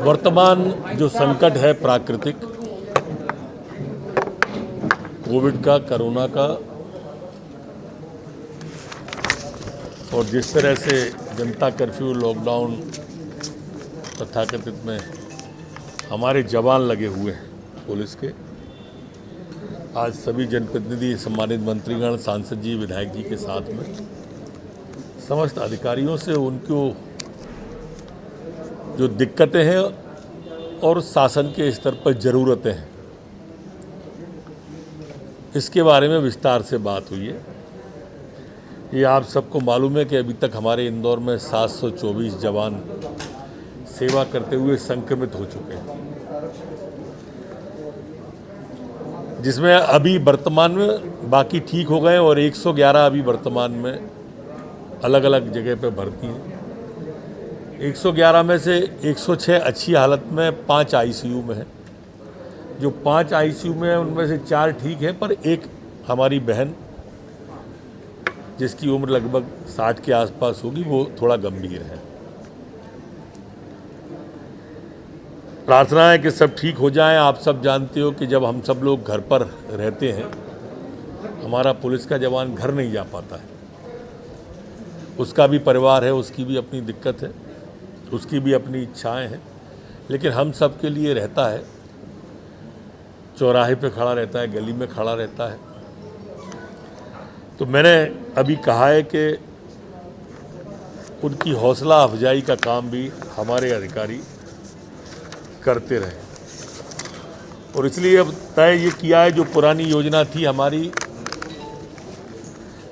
वर्तमान जो संकट है प्राकृतिक कोविड का, कोरोना का, और जिस तरह से जनता कर्फ्यू, लॉकडाउन तथाकथित में हमारे जवान लगे हुए हैं पुलिस के, आज सभी जनप्रतिनिधि, सम्मानित मंत्रीगण, सांसद जी, विधायक जी के साथ में समस्त अधिकारियों से उनको जो दिक्कतें हैं और शासन के स्तर पर ज़रूरतें हैं, इसके बारे में विस्तार से बात हुई है। ये आप सबको मालूम है कि अभी तक हमारे इंदौर में 724 जवान सेवा करते हुए संक्रमित हो चुके हैं, जिसमें अभी वर्तमान में बाकी ठीक हो गए और 111 अभी वर्तमान में अलग अलग जगह पे भर्ती हैं। 111 में से 106 अच्छी हालत में, 5 आईसीयू में है। जो 5 आईसीयू में है उनमें से 4 ठीक है, पर एक हमारी बहन जिसकी उम्र लगभग 60 के आसपास होगी, वो थोड़ा गंभीर है। प्रार्थना है कि सब ठीक हो जाए। आप सब जानते हो कि जब हम सब लोग घर पर रहते हैं, हमारा पुलिस का जवान घर नहीं जा पाता है। उसका भी परिवार है, उसकी भी अपनी दिक्कत है, उसकी भी अपनी इच्छाएं हैं, लेकिन हम सब के लिए रहता है। चौराहे पे खड़ा रहता है, गली में खड़ा रहता है। तो मैंने अभी कहा है कि उनकी हौसला अफजाई का काम भी हमारे अधिकारी करते रहे, और इसलिए अब तय ये किया है, जो पुरानी योजना थी हमारी,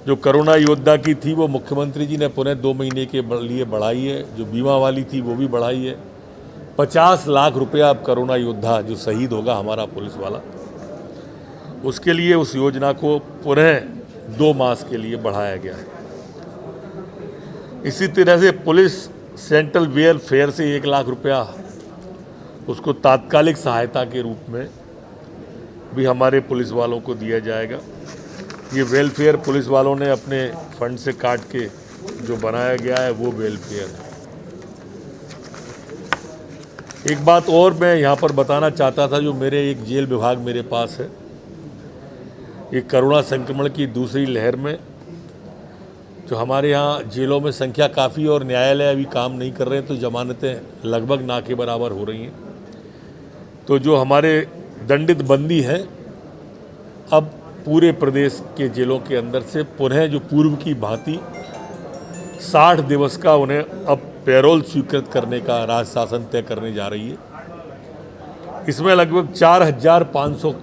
जो कोरोना योद्धा की थी, वो मुख्यमंत्री जी ने पुनः 2 महीने के लिए बढ़ाई है। जो बीमा वाली थी वो भी बढ़ाई है। 50 लाख रुपया अब कोरोना योद्धा जो शहीद होगा हमारा पुलिस वाला, उसके लिए उस योजना को पुनः 2 मास के लिए बढ़ाया गया है। इसी तरह से पुलिस सेंट्रल वेलफेयर से 1 लाख रुपया उसको तात्कालिक सहायता के रूप में भी हमारे पुलिस वालों को दिया जाएगा। ये वेलफेयर पुलिस वालों ने अपने फंड से काट के जो बनाया गया है, वो वेलफेयर है। एक बात और मैं यहाँ पर बताना चाहता था, जो मेरे एक जेल विभाग मेरे पास है, ये कोरोना संक्रमण की दूसरी लहर में जो हमारे यहाँ जेलों में संख्या काफ़ी और न्यायालय अभी काम नहीं कर रहे हैं, तो जमानतें लगभग ना के बराबर हो रही हैं। तो जो हमारे दंडित बंदी हैं, अब पूरे प्रदेश के जेलों के अंदर से पुनः जो पूर्व की भांति 60 दिवस का उन्हें अब पैरोल स्वीकृत करने का राज्य शासन तय करने जा रही है। इसमें लगभग 4500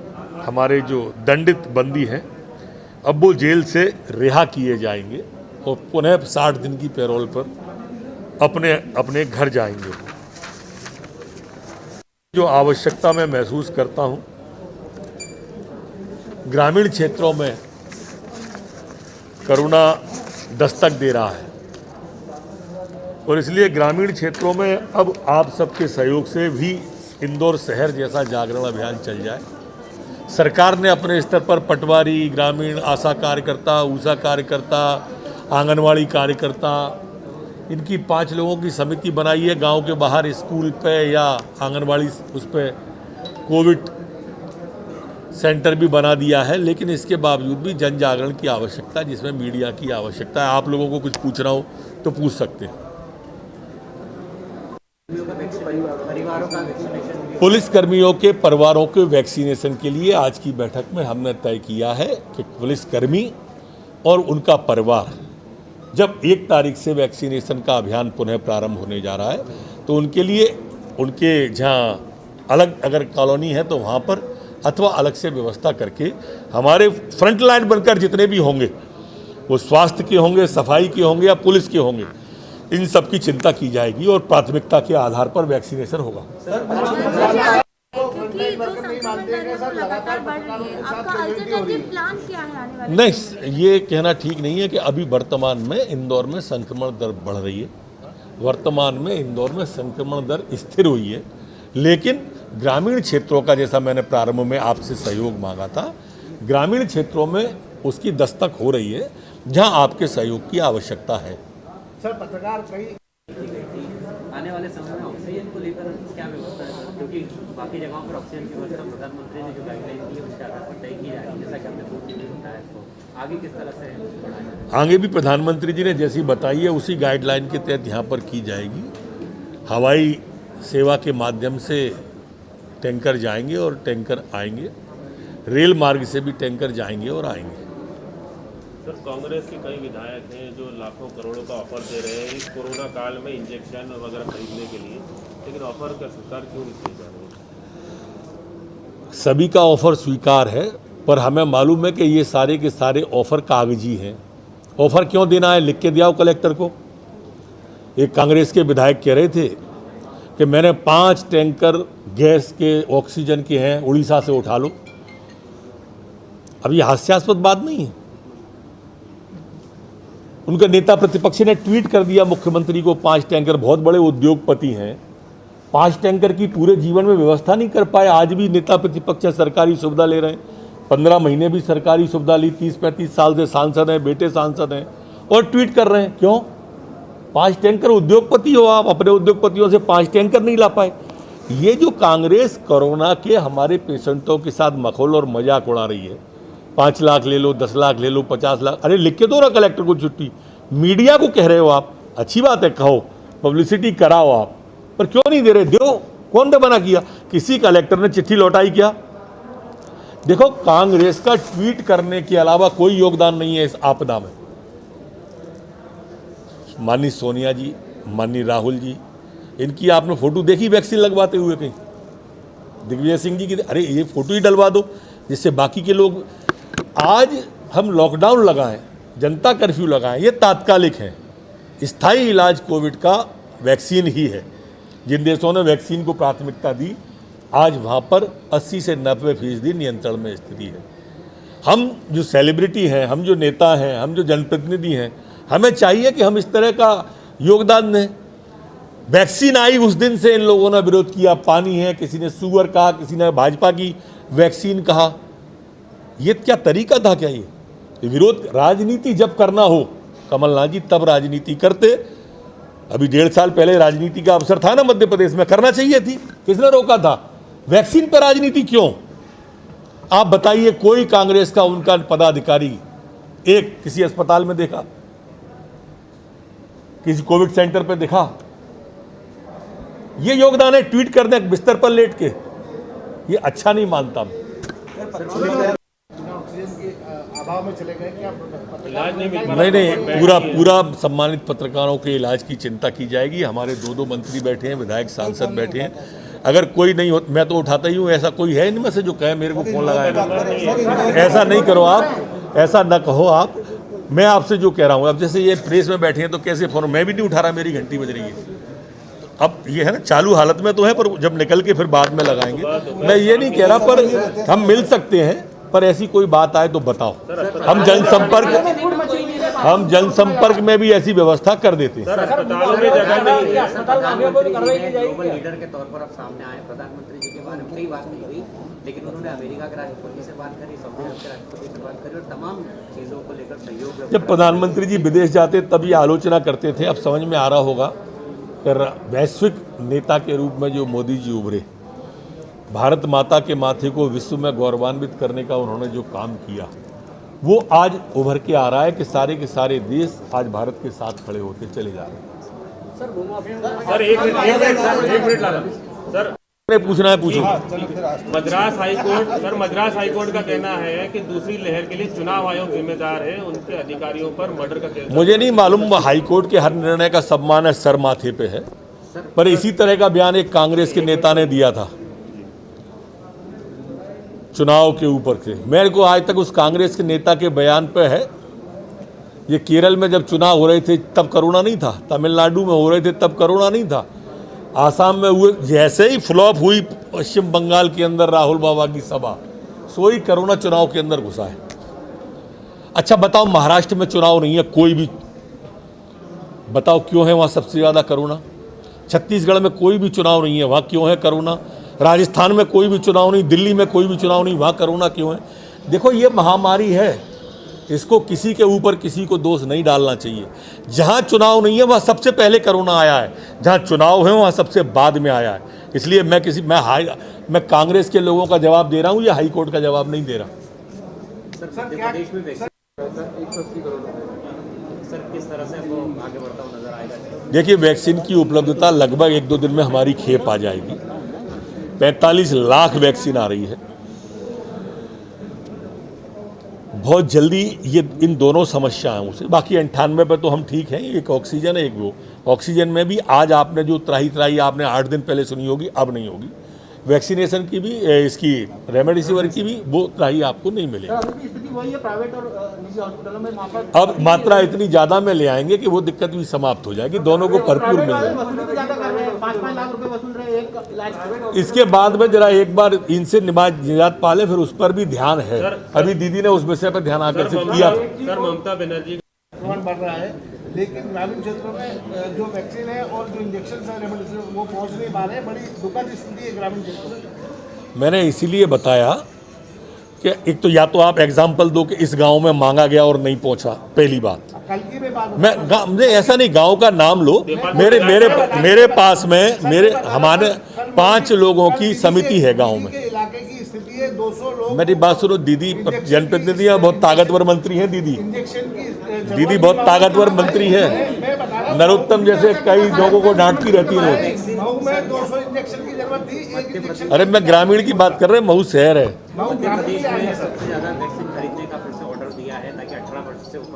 हमारे जो दंडित बंदी हैं, अब वो जेल से रिहा किए जाएंगे और पुनः 60 दिन की पैरोल पर अपने अपने घर जाएंगे। जो आवश्यकता मैं महसूस करता हूं, ग्रामीण क्षेत्रों में कोरोना दस्तक दे रहा है, और इसलिए ग्रामीण क्षेत्रों में अब आप सबके सहयोग से भी इंदौर शहर जैसा जागरण अभियान चल जाए। सरकार ने अपने स्तर पर पटवारी, ग्रामीण आशा कार्यकर्ता, ऊषा कार्यकर्ता, आंगनवाड़ी कार्यकर्ता, इनकी 5 लोगों की समिति बनाई है। गांव के बाहर स्कूल पे या आंगनवाड़ी उस पे कोविड सेंटर भी बना दिया है, लेकिन इसके बावजूद भी जन जागरण की आवश्यकता है, जिसमें मीडिया की आवश्यकता है। आप लोगों को कुछ पूछना हो तो पूछ सकते हैं। पुलिस कर्मियों के परिवारों के वैक्सीनेशन के लिए आज की बैठक में हमने तय किया है कि पुलिसकर्मी और उनका परिवार जब 1 तारीख से वैक्सीनेशन का अभियान पुनः प्रारंभ होने जा रहा है, तो उनके लिए उनके जहाँ अलग अगर कॉलोनी है तो वहाँ पर अथवा अलग से व्यवस्था करके हमारे फ्रंट लाइन बनकर जितने भी होंगे, वो स्वास्थ्य के होंगे, सफाई के होंगे या पुलिस के होंगे, इन सब की चिंता की जाएगी और प्राथमिकता के आधार पर वैक्सीनेशन होगा। नहीं, ये कहना ठीक नहीं है कि अभी वर्तमान में इंदौर में संक्रमण दर बढ़ रही है। वर्तमान में इंदौर में संक्रमण दर स्थिर हुई है, लेकिन ग्रामीण क्षेत्रों का, जैसा मैंने प्रारंभ में आपसे सहयोग मांगा था, ग्रामीण क्षेत्रों में उसकी दस्तक हो रही है, जहां आपके सहयोग की आवश्यकता है। सर पत्रकार कई आने वाले समय में ऑक्सीजन को लेकर क्या व्यवस्था है सर? क्योंकि बाकी जगहों पर ऑक्सीजन की व्यवस्था प्रधानमंत्री ने जो गाइडलाइन दी है उसके आधार पर तय की जा रही है, जैसा कि हमने पूर्व में बताया, तो आगे किस तरह से बढ़ाया जाए? आगे भी प्रधानमंत्री जी ने जैसी बताई है उसी गाइडलाइन के तहत यहाँ पर की जाएगी। हवाई सेवा के माध्यम से टैंकर जाएंगे और टैंकर आएंगे, रेल मार्ग से भी टैंकर जाएंगे और आएंगे। सर कांग्रेस के कई विधायक हैं जो लाखों करोड़ों का ऑफर दे रहे हैं इस कोरोना काल में इंजेक्शन वगैरह खरीदने के लिए, लेकिन ऑफर का स्वीकार क्यों नहीं किया जा रहा है? सभी का ऑफर स्वीकार है, पर हमें मालूम है कि ये सारे के सारे ऑफर कागजी हैं। ऑफर क्यों देना है, लिख के दिया हो कलेक्टर को। एक कांग्रेस के विधायक कह रहे थे कि मैंने 5 टैंकर गैस के ऑक्सीजन के हैं, उड़ीसा से उठा लो। अब ये हास्यास्पद बात नहीं है। उनका नेता प्रतिपक्ष ने ट्वीट कर दिया मुख्यमंत्री को 5 टैंकर, बहुत बड़े उद्योगपति हैं, 5 टैंकर की पूरे जीवन में व्यवस्था नहीं कर पाए। आज भी नेता प्रतिपक्ष सरकारी सुविधा ले रहे हैं, 15 महीने भी सरकारी सुविधा ली, 30-35 साल से सांसद हैं, बेटे सांसद हैं, और ट्वीट कर रहे हैं। क्यों? 5 टैंकर, उद्योगपति हो आप, अपने उद्योगपतियों से 5 टैंकर नहीं ला पाए। ये जो कांग्रेस कोरोना के हमारे पेशेंटों के साथ मखौल और मजाक उड़ा रही है, 5 लाख ले लो, 10 लाख ले लो, 50 लाख, अरे लिख के दो ना कलेक्टर को छुट्टी। मीडिया को कह रहे हो आप, अच्छी बात है, कहो, पब्लिसिटी कराओ आप, पर क्यों नहीं दे रहे? दो। कौन ने मना किया? किसी कलेक्टर ने चिट्ठी लौटाई क्या? देखो, कांग्रेस का ट्वीट करने के अलावा कोई योगदान नहीं है इस आपदा में। माननीय सोनिया जी, माननीय राहुल जी, इनकी आपने फोटो देखी वैक्सीन लगवाते हुए कहीं? दिग्विजय सिंह जी की, अरे ये फोटो ही डलवा दो जिससे बाकी के लोग। आज हम लॉकडाउन लगाएं, जनता कर्फ्यू लगाएं, ये तात्कालिक है। स्थायी इलाज कोविड का वैक्सीन ही है। जिन देशों ने वैक्सीन को प्राथमिकता दी, आज वहाँ पर 80 से 90% नियंत्रण में स्थिति है। हम जो सेलिब्रिटी हैं, हम जो नेता हैं, हम जो जनप्रतिनिधि हैं, हमें चाहिए कि हम इस तरह का योगदान दें। वैक्सीन आई उस दिन से इन लोगों ने विरोध किया। पानी है, किसी ने सुअर कहा, किसी ने भाजपा की वैक्सीन कहा। ये क्या तरीका था? क्या ये विरोध? राजनीति जब करना हो कमलनाथ जी, तब राजनीति करते। अभी 1.5 साल पहले राजनीति का अवसर था ना मध्य प्रदेश में, करना चाहिए थी। किसने रोका था? वैक्सीन पर राजनीति क्यों? आप बताइए, कोई कांग्रेस का उनका पदाधिकारी एक किसी अस्पताल में देखा, किसी कोविड सेंटर पर देखा? ये योगदान है ट्वीट कर दें बिस्तर पर लेट के। ये अच्छा नहीं मानता मैं। ऑक्सीजन के अभाव में चले गए क्या? इलाज नहीं मिल पा नहीं, पूरा सम्मानित पत्रकारों के इलाज की चिंता की जाएगी। हमारे 2 मंत्री बैठे हैं, विधायक सांसद बैठे हैं। अगर कोई नहीं हो, मैं तो उठाता ही हूँ। ऐसा कोई है इनमें से जो कहे मेरे को फोन लगाएगा? ऐसा नहीं करो आप, ऐसा ना कहो आप। मैं आपसे जो कह रहा हूँ, अब जैसे ये प्रेस में बैठे हैं तो कैसे फोन, मैं भी नहीं उठा रहा, मेरी घंटी बज रही है। अब ये है ना, चालू हालत में तो है, पर जब निकल के फिर बाद में लगाएंगे। मैं ये नहीं कह रहा, पर हम मिल सकते हैं, पर ऐसी कोई बात आए तो बताओ। हम जनसंपर्क में भी ऐसी व्यवस्था कर देते हैं। अस्पतालों में जगह नहीं है। ग्लोबल लीडर के तौर पर आप सामने आए, प्रधानमंत्री जी के बारे में कई बात नहीं हुई, लेकिन उन्होंने अमेरिका के राष्ट्रपति से बात करी, सऊदी अरब के राष्ट्रपति से बात करी, और तमाम चीज़ों को लेकर सहयोग। जब प्रधानमंत्री जी विदेश जाते तब ये आलोचना करते थे। अब समझ में आ रहा होगा कि वैश्विक नेता के रूप में जो मोदी जी उभरे, भारत माता के माथे को विश्व में गौरवान्वित करने का उन्होंने जो काम किया, वो आज उभर के आ रहा है कि सारे के सारे देश आज भारत के साथ खड़े होते चले जा रहे हैं। सर एक मिनट लाला सर, पूछना है पूछो। मद्रास हाईकोर्ट का कहना है कि दूसरी लहर के लिए चुनाव आयोग जिम्मेदार है, उनके अधिकारियों पर मर्डर का केस। मुझे नहीं मालूम, हाईकोर्ट के हर निर्णय का सम्मान है, सर माथे पे है, पर इसी तरह का बयान एक कांग्रेस के नेता ने दिया था चुनाव के ऊपर से। मेरे को आज तक उस कांग्रेस के नेता के बयान पे है। ये केरल में जब चुनाव हो रहे थे तब कोरोना नहीं था, तमिलनाडु में हो रहे थे तब कोरोना नहीं था, आसाम में हुए, जैसे ही फ्लॉप हुई पश्चिम बंगाल के अंदर राहुल बाबा की सभा, सोई कोरोना चुनाव के अंदर घुसा है। अच्छा बताओ, महाराष्ट्र में चुनाव नहीं है कोई भी, बताओ क्यों है वहाँ सबसे ज़्यादा कोरोना? छत्तीसगढ़ में कोई भी चुनाव नहीं है, वहाँ क्यों है कोरोना? राजस्थान में कोई भी चुनाव नहीं, दिल्ली में कोई भी चुनाव नहीं, वहाँ कोरोना क्यों है? देखो, ये महामारी है, इसको किसी के ऊपर किसी को दोष नहीं डालना चाहिए। जहाँ चुनाव नहीं है वहाँ सबसे पहले कोरोना आया है, जहाँ चुनाव है वहाँ सबसे बाद में आया है। इसलिए मैं कांग्रेस के लोगों का जवाब दे रहा हूँ, ये हाई कोर्ट का जवाब नहीं दे रहा। सर मध्य प्रदेश में वैक्सीन सर किस तरह से वो आगे बढ़ता हुआ नजर आएगा? देखिए, वैक्सीन की उपलब्धता लगभग 1-2 दिन में हमारी खेप आ जाएगी। 45 लाख वैक्सीन आ रही है। बहुत जल्दी ये इन दोनों समस्याओं से, बाकी 98 पे तो हम ठीक हैं, एक ऑक्सीजन है एक वो। ऑक्सीजन में भी आज आपने जो त्राही आपने 8 दिन पहले सुनी होगी, अब नहीं होगी। वैक्सीनेशन की भी, इसकी रेमडेसिविर की भी वो त्राही आपको नहीं मिलेगी। अभी स्थिति वही है प्राइवेट और निजी हॉस्पिटलों में। अब मात्रा इतनी ज़्यादा में ले आएंगे कि वो दिक्कत भी समाप्त हो जाएगी, दोनों को भरपूर मिल जाएगी। 5-5 लाख रुपए वसूल रहे एक इलाज। इसके बाद में जरा एक बार इनसे निजात पाले, फिर उस पर भी ध्यान है। अभी दीदी ने उस विषय पर ध्यान आकर्षित किया। सर ममता बनर्जी बढ़ रहा है, लेकिन ग्रामीण क्षेत्रों में जो वैक्सीन है और जो इंजेक्शन है रेमडेसिविर वो पहुंच नहीं पा रहे हैं। बड़ी दुखद स्थिति है ग्रामीण क्षेत्रों में। मैंने इसीलिए बताया कि एक तो या तो आप एग्जाम्पल दो कि इस गांव में मांगा गया और नहीं पहुंचा, पहली बात। कल की भी बात मुझे ऐसा नहीं, गांव का नाम लो। मेरे पास में हमारे 5 लोगों की समिति है गांव में। इलाके की स्थिति है, 200 लोग। मेरी बात सुनो, दीदी जनप्रतिनिधि बहुत ताकतवर मंत्री हैं। दीदी बहुत ताकतवर मंत्री है। नरोत्तम जैसे कई लोगों को डांटती रहती है। मऊ में 200 इंजेक्शन की जरूरत थी, एक इंजेक्शन। अरे मैं ग्रामीण की बात कर रहे हैं, महू शहर है। मध्य प्रदेश में सबसे ज्यादा वैक्सीन खरीदने का फिर से ऑर्डर दिया है ताकि 18 वर्ष से ऊपर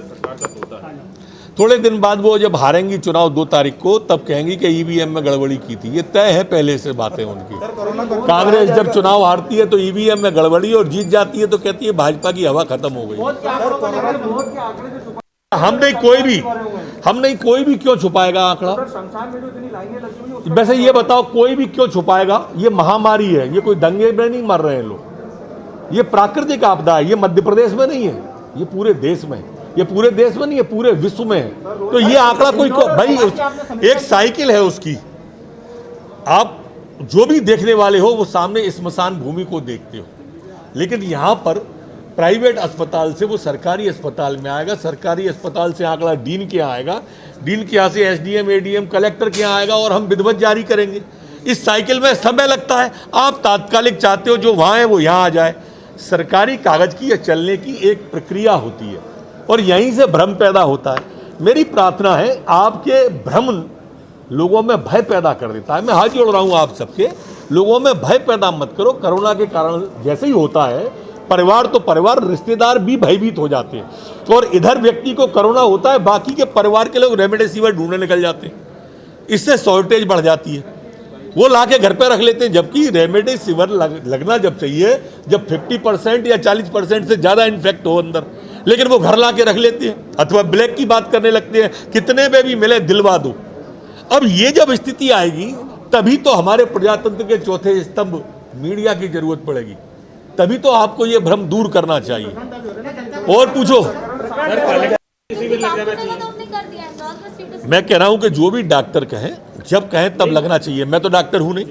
सरकार का तोता है। थोड़े दिन बाद वो जब हारेंगी चुनाव 2 तारीख को, तब कहेंगी कि ईवीएम में गड़बड़ी की थी। ये तय है पहले से बातें उनकी। कांग्रेस जब चुनाव हारती है तो ईवीएम में गड़बड़ी, और जीत जाती है तो कहती है भाजपा की हवा खत्म हो गई। हम नहीं कोई भी क्यों छुपाएगा आंकड़ा। वैसे ये बताओ, कोई भी क्यों छुपाएगा? ये महामारी है, ये कोई दंगे में नहीं मर रहे हैं लोग। ये प्राकृतिक आपदा है, ये मध्य प्रदेश में नहीं है, ये पूरे देश में है। ये पूरे देश में नहीं है, पूरे विश्व में है। तो ये आंकड़ा भाई एक साइकिल है उसकी। आप जो भी देखने वाले हो वो सामने स्मशान भूमि को देखते हो, लेकिन यहां पर प्राइवेट अस्पताल से वो सरकारी अस्पताल में आएगा, सरकारी अस्पताल से आंकड़ा डीन के यहाँ आएगा, डीन के यहाँ से एसडीएम, एडीएम, कलेक्टर के यहाँ आएगा, और हम विधिवत जारी करेंगे। इस साइकिल में समय लगता है। आप तात्कालिक चाहते हो जो वहाँ है वो यहाँ आ जाए। सरकारी कागज की या चलने की एक प्रक्रिया होती है, और यहीं से भ्रम पैदा होता है। मेरी प्रार्थना है, आपके भ्रम लोगों में भय पैदा कर देता है। मैं हाथ जोड़ रहा हूँ आप सबके, लोगों में भय पैदा मत करो। कोरोना के कारण जैसे ही होता है, परिवार तो परिवार, रिश्तेदार भी भयभीत हो जाते हैं। और इधर व्यक्ति को कोरोना होता है, बाकी के परिवार के लोग रेमडेसिविर ढूंढने निकल जाते हैं। इससे शॉर्टेज बढ़ जाती है, वो ला के घर पे रख लेते हैं। जबकि रेमडेसिविर लगना जब चाहिए जब 50% या 40% से ज़्यादा इन्फेक्ट हो अंदर, लेकिन वो घर ला के रख लेते हैं, अथवा ब्लैक की बात करने लगते हैं, कितने में भी मिले दिलवा दो। अब ये जब स्थिति आएगी, तभी तो हमारे प्रजातंत्र के चौथे स्तंभ मीडिया की जरूरत पड़ेगी। तभी तो आपको ये भ्रम दूर करना चाहिए। और पूछो, मैं कह रहा हूं कि जो भी डॉक्टर कहें, जब कहें तब लगना चाहिए। मैं तो डॉक्टर हूं नहीं,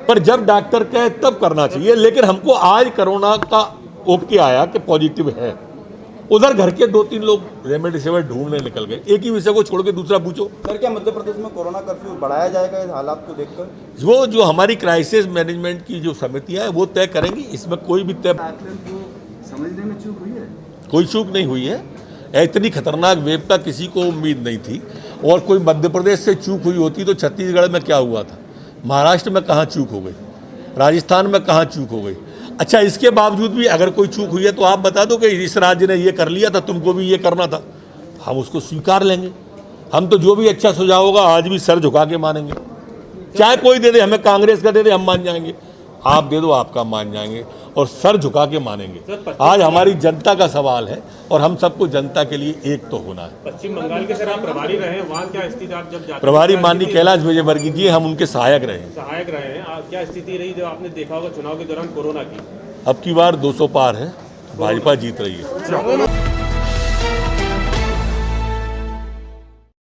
पर जब डॉक्टर कहे तब करना चाहिए। लेकिन हमको आज कोरोना का ओके आया कि पॉजिटिव है, उधर घर के 2-3 लोग रेमडेसिविर ढूंढने निकल गए। एक ही विषय को छोड़ के दूसरा पूछो। सर, क्या मध्य प्रदेश में कोरोना कर्फ्यू बढ़ाया जाएगा इस हालात को देखकर? वो जो हमारी क्राइसिस मैनेजमेंट की जो समितियां हैं वो तय करेंगी। इसमें कोई भी तय समझने में चूक हुई है? कोई चूक नहीं हुई है। इतनी खतरनाक वेव का किसी को उम्मीद नहीं थी। और कोई मध्य प्रदेश से चूक हुई होती तो छत्तीसगढ़ में क्या हुआ था, महाराष्ट्र में कहाँ चूक हो गई, राजस्थान में कहाँ चूक हो गई। अच्छा, इसके बावजूद भी अगर कोई चूक हुई है तो आप बता दो कि इस राज्य ने ये कर लिया था, तुमको भी ये करना था। हम उसको स्वीकार लेंगे। हम तो जो भी अच्छा सुझाव होगा आज भी सर झुका के मानेंगे। चाहे कोई दे दे, हमें कांग्रेस का दे दे, हम मान जाएंगे। आप दे दो, आपका मान जाएंगे, और सर झुका के मानेंगे। आज हमारी जनता का सवाल है, और हम सबको जनता के लिए एक तो होना है। पश्चिम बंगाल के सर आप प्रभारी रहे हैं, वहाँ क्या स्थिति? आप जब जाते प्रभारी माननीय कैलाश विजयवर्गीय जी, हम उनके सहायक रहे हैं। क्या स्थिति रही जो आपने देखा होगा चुनाव के दौरान कोरोना की? अब की बार 200 पार है, भाजपा जीत रही है।